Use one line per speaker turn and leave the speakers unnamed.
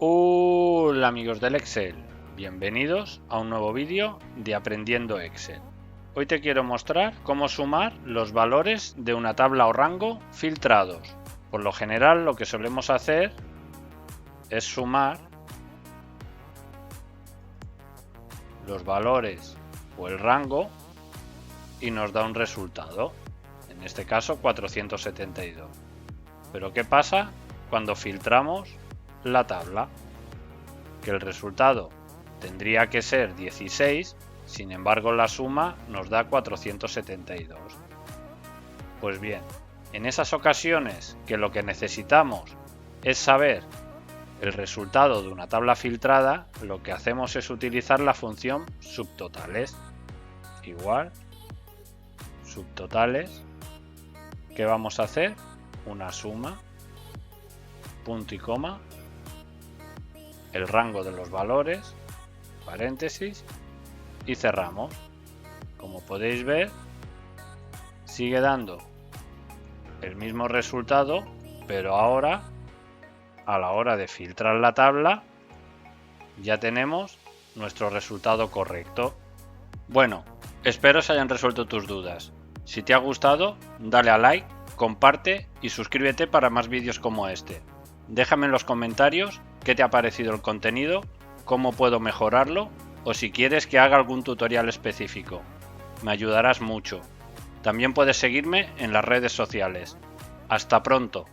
Hola amigos del Excel, bienvenidos a un nuevo vídeo de Aprendiendo Excel. Hoy te quiero mostrar cómo sumar los valores de una tabla o rango filtrados. Por lo general lo que solemos hacer es sumar los valores o el rango y nos da un resultado, en este caso 472. Pero ¿qué pasa cuando filtramos la tabla? Que el resultado tendría que ser 16, sin embargo la suma nos da 472. Pues bien, en esas ocasiones que lo que necesitamos es saber el resultado de una tabla filtrada, lo que hacemos es utilizar la función subtotales. Igual, subtotales, ¿qué vamos a hacer? Una suma, punto y coma, el rango de los valores, paréntesis, y cerramos. Como podéis ver, sigue dando el mismo resultado, pero ahora, a la hora de filtrar la tabla, ya tenemos nuestro resultado correcto. Bueno, espero se hayan resuelto tus dudas. Si te ha gustado, dale a like, comparte y suscríbete para más vídeos como este. Déjame en los comentarios qué te ha parecido el contenido, cómo puedo mejorarlo o si quieres que haga algún tutorial específico. Me ayudarás mucho. También puedes seguirme en las redes sociales. ¡Hasta pronto!